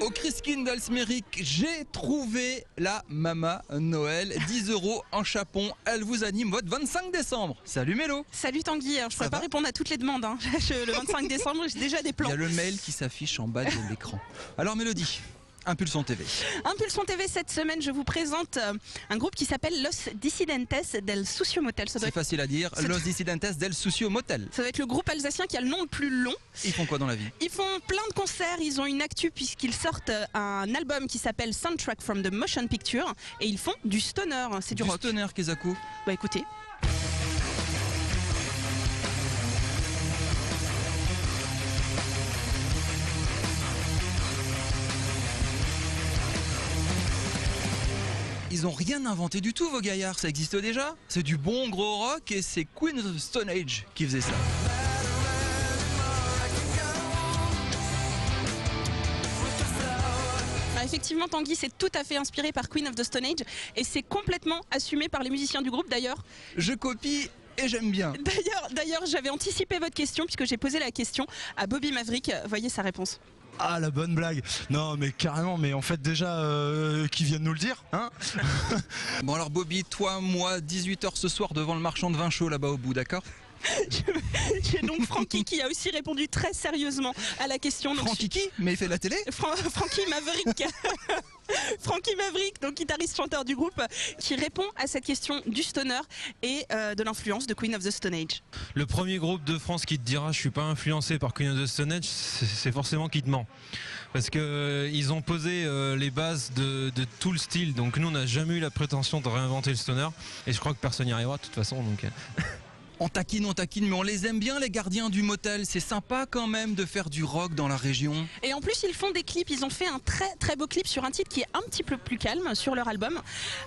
Au Christkind d'Alsméric, j'ai trouvé la Mama Noël. 10 € en chapon. Elle vous anime votre 25 décembre. Salut Mélo. Salut Tanguy, alors, je ne pourrais pas répondre à toutes les demandes. Le 25 décembre, j'ai déjà des plans. Il y a le mail qui s'affiche en bas de l'écran. Alors Mélodie, Impulsion TV. Impulsion TV, cette semaine, je vous présente un groupe qui s'appelle Los Dissidentes del Sucio Motel. C'est facile à dire, Los Dissidentes del Sucio Motel. Ça doit être le groupe alsacien qui a le nom le plus long. Ils font quoi dans la vie? Ils font plein de concerts, ils ont une actu puisqu'ils sortent un album qui s'appelle Soundtrack from the Motion Picture et ils font du stoner, c'est du rock. Du stoner, Kezaku. Bah écoutez. Ils ont rien inventé du tout, vos gaillards, ça existe déjà. C'est du bon gros rock et c'est Queen of the Stone Age qui faisait ça. Effectivement, Tanguy, c'est tout à fait inspiré par Queen of the Stone Age et c'est complètement assumé par les musiciens du groupe d'ailleurs. Je copie et j'aime bien. D'ailleurs, j'avais anticipé votre question puisque j'ai posé la question à Bobby Maverick. Voyez sa réponse. Ah, la bonne blague. Non mais carrément, mais en fait déjà qu'ils viennent nous le dire, hein. Bon alors Bobby, toi, moi, 18 h ce soir devant le marchand de vin chaud là-bas au bout, d'accord? J'ai donc Francky qui a aussi répondu très sérieusement à la question. Francky qui? Mais il fait la télé? Francky Maverick. Francky Maverick, donc guitariste chanteur du groupe, qui répond à cette question du stoner et de l'influence de Queen of the Stone Age. Le premier groupe de France qui te dira je suis pas influencé par Queen of the Stone Age, c'est forcément qui te ment. Parce que ils ont posé les bases de tout le style, donc nous on n'a jamais eu la prétention de réinventer le stoner et je crois que personne n'y arrivera de toute façon. Donc on taquine, mais on les aime bien les gardiens du motel. C'est sympa quand même de faire du rock dans la région. Et en plus ils font des clips, ils ont fait un très très beau clip sur un titre qui est un petit peu plus calme sur leur album.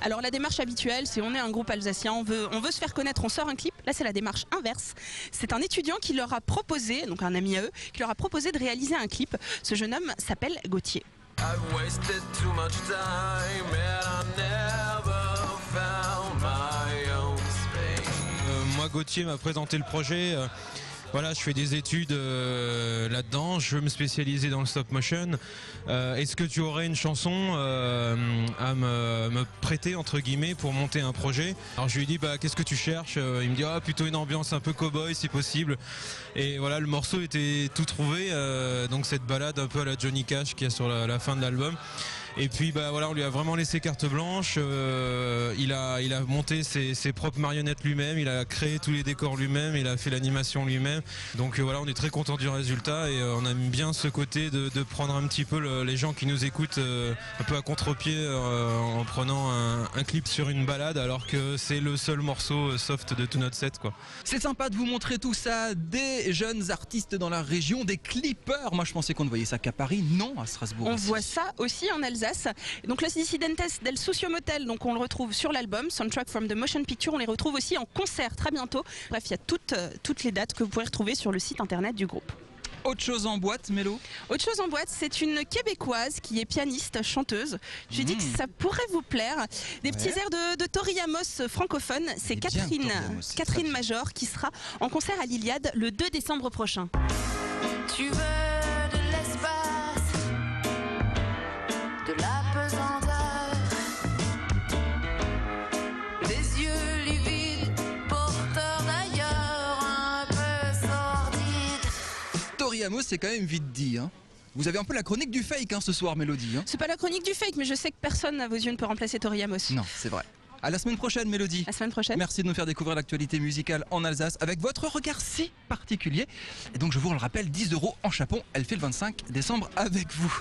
Alors la démarche habituelle, c'est on est un groupe alsacien, on veut se faire connaître, on sort un clip. Là c'est la démarche inverse. C'est un étudiant qui leur a proposé, donc un ami à eux, qui leur a proposé de réaliser un clip. Ce jeune homme s'appelle Gauthier. Moi, Gauthier m'a présenté le projet. Voilà, je fais des études là-dedans, je veux me spécialiser dans le stop motion. Est-ce que tu aurais une chanson à me prêter entre guillemets pour monter un projet? Alors je lui ai dit bah qu'est-ce que tu cherches? Il me dit ah, plutôt une ambiance un peu cow-boy si possible. Et voilà, le morceau était tout trouvé, donc cette balade un peu à la Johnny Cash qu'il y a sur la fin de l'album. Et puis bah voilà, on lui a vraiment laissé carte blanche. Il a monté ses propres marionnettes lui-même, il a créé tous les décors lui-même, il a fait l'animation lui-même. Donc voilà, on est très content du résultat et on aime bien ce côté de prendre un petit peu les gens qui nous écoutent un peu à contre-pied en prenant un clip sur une balade alors que c'est le seul morceau soft de tout notre set, quoi. C'est sympa de vous montrer tout ça, des jeunes artistes dans la région, des clippers. Moi je pensais qu'on ne voyait ça qu'à Paris, non, à Strasbourg. On voit ça aussi en Alsace. Donc Los Dissidentes del Sucio Motel, donc on le retrouve sur l'album Soundtrack from the Motion Picture, on les retrouve aussi en concert très bientôt. Bref, il y a toutes les dates que vous pouvez retrouver sur le site internet du groupe. Autre chose en boîte, Mélo? Autre chose en boîte, c'est une Québécoise qui est pianiste, chanteuse. J'ai dit que ça pourrait vous plaire. Des petits airs de Tori Amos francophone. C'est Catherine Major qui sera en concert à l'Iliade le 2 décembre prochain. Tu veux de l'espace, de la pesanteur, des yeux livides, porteurs d'ailleurs un peu sordides. Tori Amos, c'est quand même vite dit, hein. Vous avez un peu la chronique du fake ce soir, Mélodie. C'est pas la chronique du fake, mais je sais que personne à vos yeux ne peut remplacer Tori Amos. Non, c'est vrai. À la semaine prochaine, Mélodie. À la semaine prochaine. Merci de nous faire découvrir l'actualité musicale en Alsace avec votre regard si particulier. Et donc, je vous le rappelle, 10 € en chapon. Elle fait le 25 décembre avec vous.